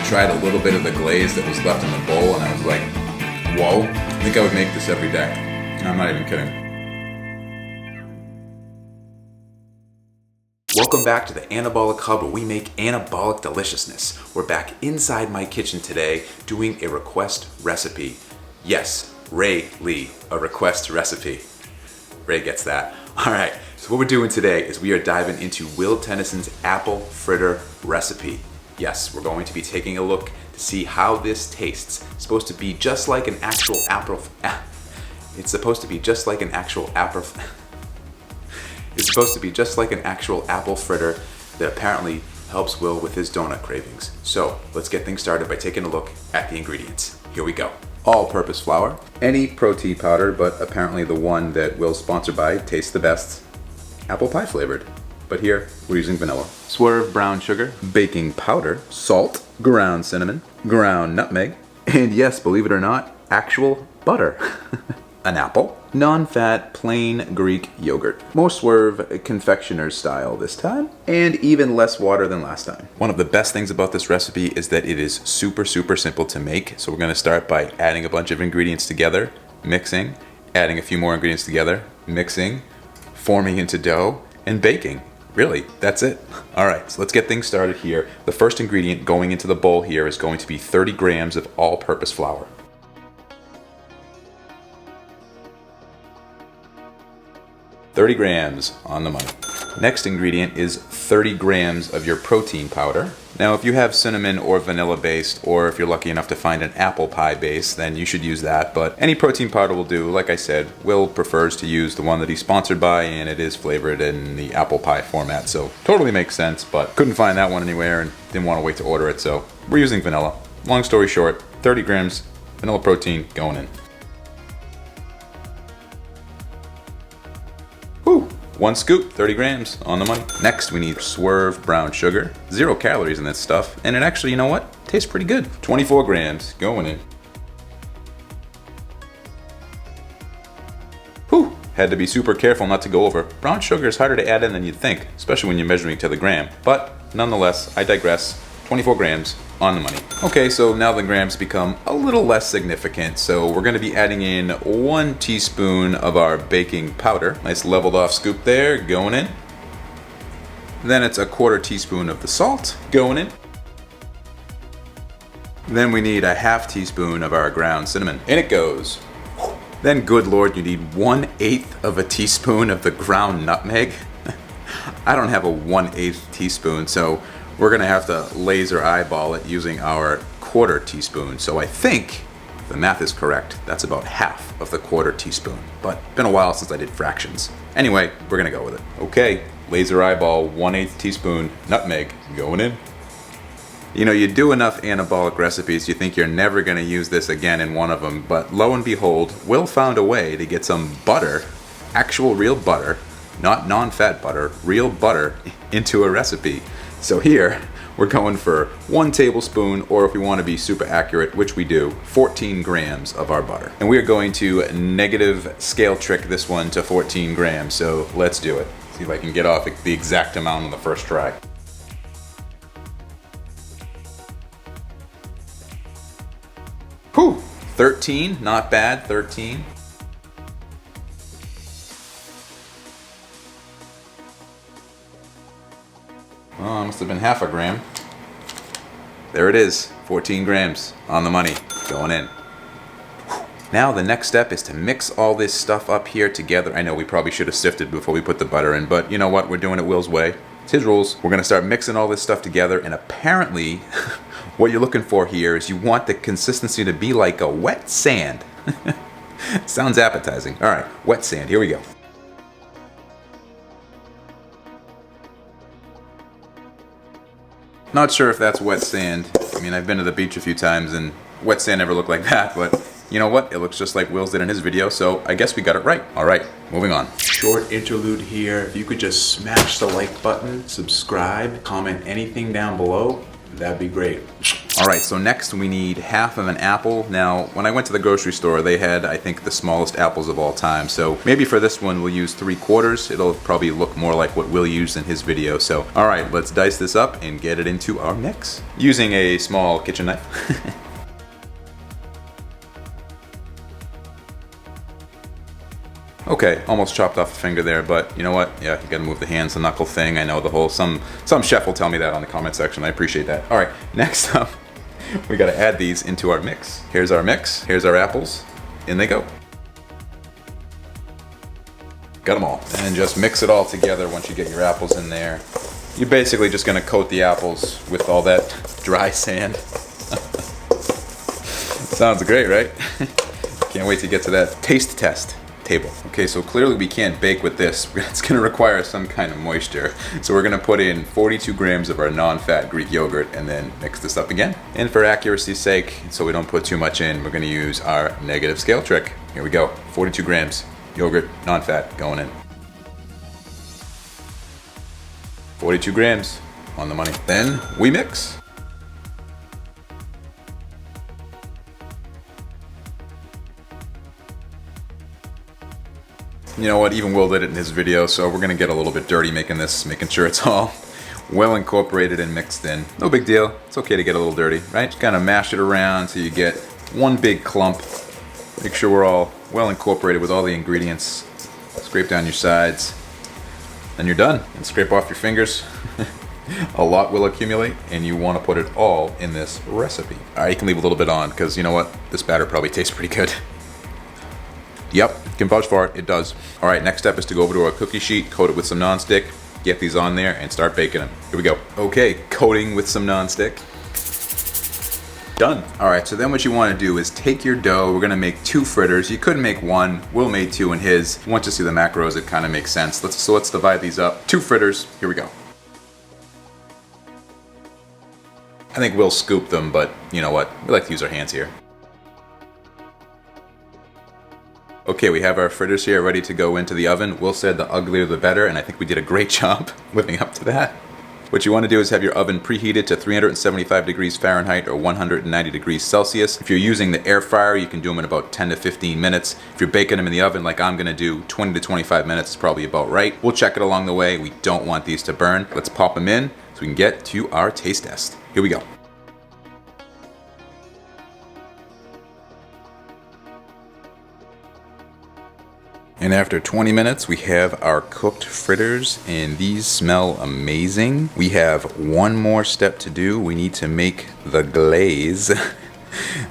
tried a little bit of the glaze that was left in the bowl, and I was like, whoa, I think I would make this every day. I'm not even kidding. Welcome back to the Anabolic Hub, where we make anabolic deliciousness. We're back inside my kitchen today doing a request recipe. Yes, Ray Lee, a request recipe. Ray gets that. All right, so what we're doing today is we are diving into Will Tennyson's apple fritter recipe. Yes, we're going to be taking a look to see how this tastes. It's supposed to be just like an actual apple. It's supposed to be just like an actual apple. It's supposed to be just like an actual apple fritter that apparently helps Will with his donut cravings. So let's get things started by taking a look at the ingredients. Here we go. All-purpose flour, any protein powder, but apparently the one that Will's sponsored by tastes the best, apple pie flavored. But here, we're using vanilla. Swerve brown sugar, baking powder, salt, ground cinnamon, ground nutmeg, and yes, believe it or not, actual butter. An apple, non-fat, plain Greek yogurt. More Swerve confectioner's style this time, and even less water than last time. One of the best things about this recipe is that it is super simple to make. So we're gonna start by adding a bunch of ingredients together, mixing, adding a few more ingredients together, mixing, forming into dough, and baking. Really, that's it. All right, so let's get things started here. The first ingredient going into the bowl here is going to be 30 grams of all-purpose flour. 30 grams on the money. Next ingredient is 30 grams of your protein powder. Now, if you have cinnamon or vanilla based, or if you're lucky enough to find an apple pie base, then you should use that. But any protein powder will do. Like I said, Will prefers to use the one that he's sponsored by, and it is flavored in the apple pie format. So totally makes sense, but couldn't find that one anywhere and didn't want to wait to order it. So we're using vanilla. Long story short, 30 grams vanilla protein going in. One scoop, 30 grams on the money. Next, we need Swerve brown sugar. 0 calories in this stuff, and it actually, you know what? Tastes pretty good. 24 grams going in. Whew, had to be super careful not to go over. Brown sugar is harder to add in than you'd think, especially when you're measuring to the gram. But nonetheless, I digress. 24 grams on the money. Okay, so now the grams become a little less significant. So we're gonna be adding in 1 teaspoon of our baking powder. Nice leveled off scoop there, going in. Then it's 1/4 teaspoon of the salt going in. Then we need 1/2 teaspoon of our ground cinnamon. In it goes. Then, good Lord, you need 1/8 of a teaspoon of the ground nutmeg. I don't have a 1/8 teaspoon, so we're gonna have to laser eyeball it using our 1/4 teaspoon. So I think the math is correct. That's about half of the 1/4 teaspoon. But been a while since I did fractions. Anyway, we're gonna go with it. Okay, laser eyeball, 1/8 teaspoon nutmeg going in. You know, you do enough anabolic recipes, you think you're never gonna use this again in one of them, but lo and behold, Will found a way to get some butter, actual real butter, not non-fat butter, real butter, into a recipe. So here, we're going for 1 tablespoon, or if we want to be super accurate, which we do, 14 grams of our butter. And we are going to negative scale trick this one to 14 grams, so let's do it. See if I can get off the exact amount on the first try. Whew, 13, not bad, 13. Oh, must have been 1/2 gram. There it is, 14 grams on the money, going in. Now the next step is to mix all this stuff up here together. I know we probably should have sifted before we put the butter in, but you know what? We're doing it Will's way. It's his rules. We're gonna start mixing all this stuff together, and apparently what you're looking for here is you want the consistency to be like a wet sand. Sounds appetizing. All right, wet sand, here we go. Not sure if that's wet sand. I mean, I've been to the beach a few times and wet sand never looked like that, but you know what? It looks just like Will's did in his video, so I guess we got it right. All right, moving on. Short interlude here. If you could just smash the like button, subscribe, comment anything down below, that'd be great. All right, so next we need half of an apple. Now, when I went to the grocery store, they had, I think, the smallest apples of all time. So maybe for this one, we'll use 3/4. It'll probably look more like what Will used in his video. So, all right, let's dice this up and get it into our mix using a small kitchen knife. Okay, almost chopped off a finger there, but you know what? Yeah, you gotta move the hands, the knuckle thing. I know the whole, some chef will tell me that on the comment section. I appreciate that. All right, next up, we gotta add these into our mix. Here's our mix, here's our apples, in they go. Got them all. And just mix it all together once you get your apples in there. You're basically just gonna coat the apples with all that dry sand. Sounds great, right? Can't wait to get to that taste test table. Okay, so clearly we can't bake with this. It's gonna require some kind of moisture. So we're gonna put in 42 grams of our non-fat Greek yogurt and then mix this up again. And for accuracy's sake, so we don't put too much in, we're gonna use our negative scale trick. Here we go, 42 grams yogurt, non-fat, going in. 42 grams, on the money. Then we mix. You know what, even Will did it in his video, so we're gonna get a little bit dirty making this, making sure it's all well incorporated and mixed in. No big deal, it's okay to get a little dirty, right? Just kind of mash it around till you get one big clump. Make sure we're all well incorporated with all the ingredients. Scrape down your sides, then you're done. And scrape off your fingers. A lot will accumulate, and you want to put it all in this recipe. All right, you can leave a little bit on, because you know what? This batter probably tastes pretty good. Yep, can vouch for it, it does. All right, next step is to go over to our cookie sheet, coat it with some nonstick, get these on there, and start baking them. Here we go. Okay, coating with some nonstick. Done. All right, so then what you want to do is take your dough. We're gonna make 2 fritters. You could make 1. Will made 2 in his. Once you see the macros, it kind of makes sense. Let's divide these up. 2 fritters. Here we go. I think we'll scoop them, but you know what? We like to use our hands here. Okay, we have our fritters here ready to go into the oven. Will said the uglier the better, and I think we did a great job living up to that. What you want to do is have your oven preheated to 375 degrees Fahrenheit or 190 degrees Celsius. If you're using the air fryer, you can do them in about 10 to 15 minutes. If you're baking them in the oven like I'm gonna do, 20 to 25 minutes is probably about right. We'll check it along the way. We don't want these to burn. Let's pop them in so we can get to our taste test. Here we go. And after 20 minutes, we have our cooked fritters, and these smell amazing. We have one more step to do. We need to make the glaze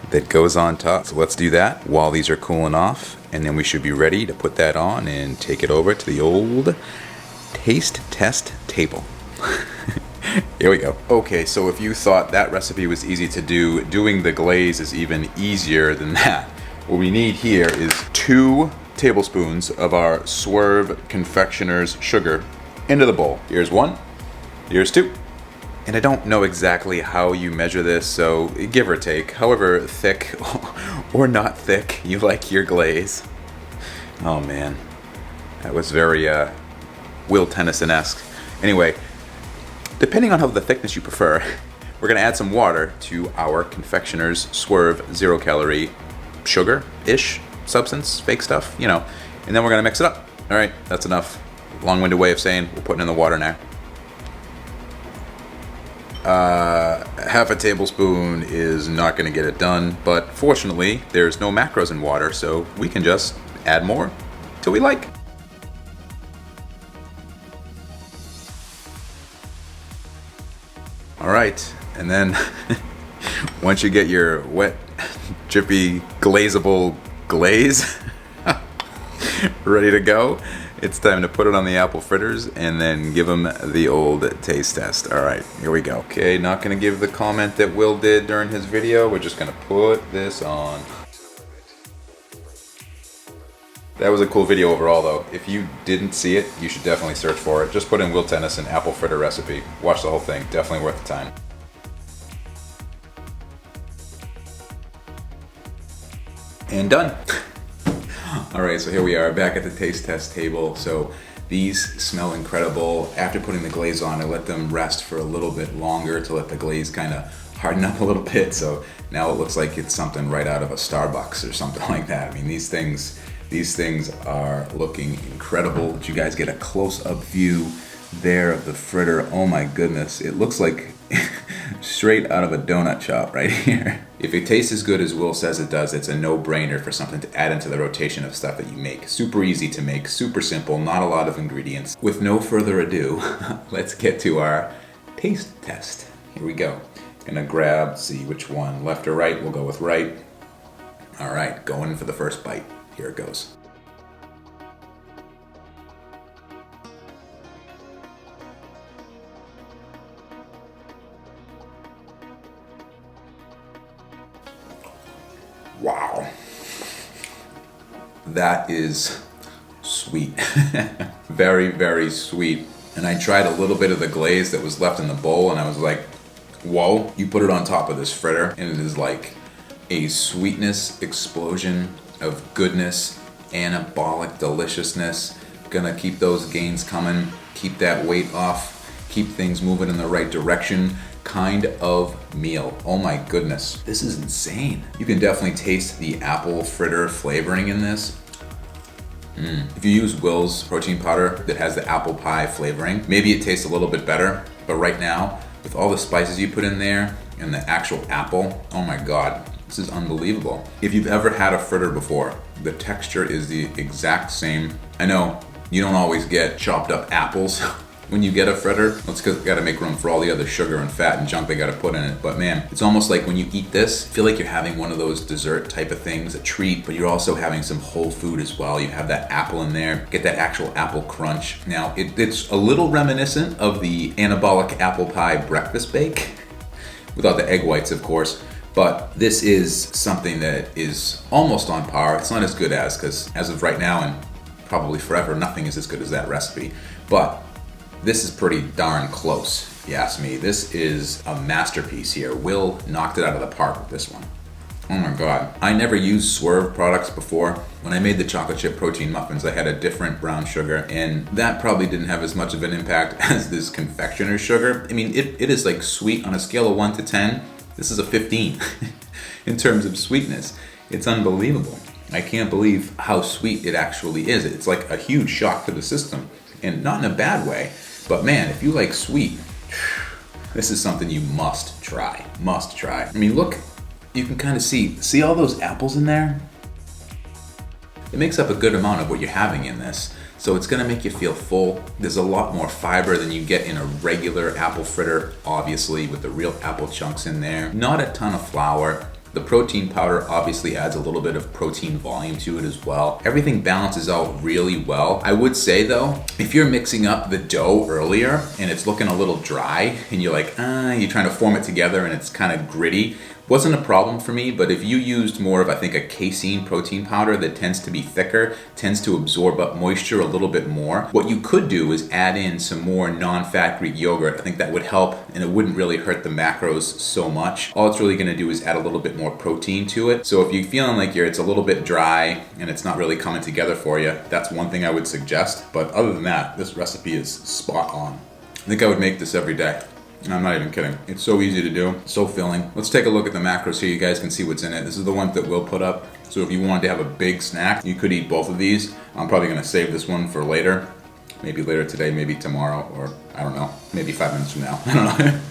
that goes on top. So let's do that while these are cooling off, and then we should be ready to put that on and take it over to the old taste test table. Here we go. Okay, so if you thought that recipe was easy to do, doing the glaze is even easier than that. What we need here is 2 tablespoons of our Swerve confectioner's sugar into the bowl. Here's 1, here's 2. And I don't know exactly how you measure this, so give or take, however thick or not thick you like your glaze. Oh man, that was very Will Tennyson-esque. Anyway, depending on how the thickness you prefer, we're gonna add some water to our confectioner's Swerve 0-calorie sugar-ish substance, fake stuff, you know, and then we're gonna mix it up. All right, that's enough. Long-winded way of saying we're putting in the water now. Half a tablespoon is not gonna get it done, but fortunately there's no macros in water, so we can just add more till we like. All right, and then once you get your wet, drippy, glazable glaze ready to go, it's time to put it on the apple fritters and then give them the old taste test. All right, here we go. Okay, not gonna give the comment that Will did during his video. We're just gonna put this on. That was a cool video overall though. If you didn't see it, you should definitely search for it. Just put in Will Tennyson apple fritter recipe. Watch the whole thing, definitely worth the time. And done. All right, so here we are back at the taste test table. So These smell incredible. After putting the glaze on, I let them rest for a little bit longer to let the glaze kind of harden up a little bit. So now it looks like it's something right out of a Starbucks or something like that. I mean, these things are looking incredible. Did you guys get a close-up view there of the fritter? Oh my goodness, it looks like straight out of a donut shop right here. If it tastes as good as Will says it does, it's a no-brainer for something to add into the rotation of stuff that you make. Super easy to make, super simple, not a lot of ingredients. With no further ado, let's get to our taste test. Here we go. Gonna grab, see which one, left or right. We'll go with right. All right, going in for the first bite. Here it goes. Wow. That is sweet. Very, very sweet. And I tried a little bit of the glaze that was left in the bowl and I was like, whoa. You put it on top of this fritter and it is like a sweetness explosion of goodness, anabolic deliciousness. Gonna keep those gains coming, keep that weight off, keep things moving in the right direction kind of meal. Oh my goodness, this is insane. You can definitely taste the apple fritter flavoring in this. If you use Will's protein powder that has the apple pie flavoring, maybe it tastes a little bit better, but right now, with all the spices you put in there and the actual apple, oh my God, this is unbelievable. If you've ever had a fritter before, the texture is the exact same. I know you don't always get chopped up apples when you get a fritter. That's because you gotta make room for all the other sugar and fat and junk they gotta put in it. But man, it's almost like when you eat this, feel like you're having one of those dessert type of things, a treat, but you're also having some whole food as well. You have that apple in there, get that actual apple crunch. Now, it's a little reminiscent of the Anabolic apple pie breakfast bake, without the egg whites, of course. But this is something that is almost on par. It's not as good as, because as of right now and probably forever, nothing is as good as that recipe. But this is pretty darn close, if you ask me. This is a masterpiece here. Will knocked it out of the park with this one. Oh my God. I never used Swerve products before. When I made the chocolate chip protein muffins, I had a different brown sugar, and that probably didn't have as much of an impact as this confectioner's sugar. I mean, it is like sweet on a scale of 1 to 10. This is a 15 in terms of sweetness. It's unbelievable. I can't believe how sweet it actually is. It's like a huge shock to the system, and not in a bad way. But man, if you like sweet, this is something you must try. Must try. I mean, look, you can kind of see all those apples in there? It makes up a good amount of what you're having in this. So it's gonna make you feel full. There's a lot more fiber than you get in a regular apple fritter, obviously, with the real apple chunks in there. Not a ton of flour. The protein powder obviously adds a little bit of protein volume to it as well. Everything balances out really well. I would say though, if you're mixing up the dough earlier and it's looking a little dry and you're like, you're trying to form it together and it's kind of gritty, wasn't a problem for me. But if you used more of, I think, a casein protein powder that tends to be thicker, tends to absorb up moisture a little bit more, what you could do is add in some more non-fat Greek yogurt. I think that would help, and it wouldn't really hurt the macros so much. All it's really gonna do is add a little bit more protein to it. So if you're feeling like it's a little bit dry and it's not really coming together for you, that's one thing I would suggest. But other than that, this recipe is spot on. I think I would make this every day. I'm not even kidding. It's so easy to do, so filling. Let's take a look at the macros here. You guys can see what's in it. This is the one that Will put up. So if you wanted to have a big snack, you could eat both of these. I'm probably gonna save this one for later. Maybe later today, maybe tomorrow, or I don't know, maybe 5 minutes from now. I don't know.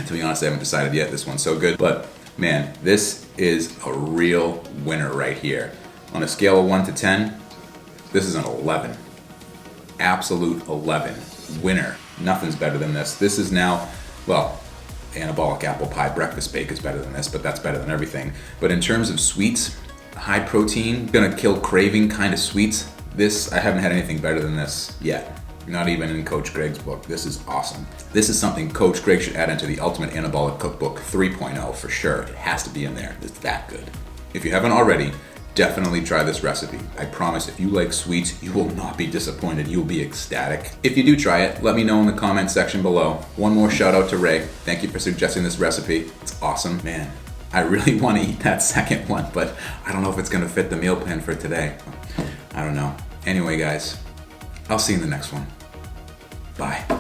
To be honest, I haven't decided yet. This one's so good. But man, this is a real winner right here. On a scale of 1 to 10, this is an 11. Absolute 11. Winner. Nothing's better than this. This is now, well, Anabolic apple pie breakfast bake is better than this, but that's better than everything. But in terms of sweets, high protein, gonna kill craving kind of sweets, this, I haven't had anything better than this yet. Not even in Coach Greg's book. This is awesome. This is something Coach Greg should add into the Ultimate Anabolic Cookbook 3.0 for sure. It has to be in there. It's that good. If you haven't already, definitely try this recipe. I promise if you like sweets, you will not be disappointed. You'll be ecstatic. If you do try it, let me know in the comment section below. One more shout out to Ray. Thank you for suggesting this recipe. It's awesome. Man, I really want to eat that second one, but I don't know if it's gonna fit the meal plan for today. I don't know. Anyway, guys, I'll see you in the next one. Bye.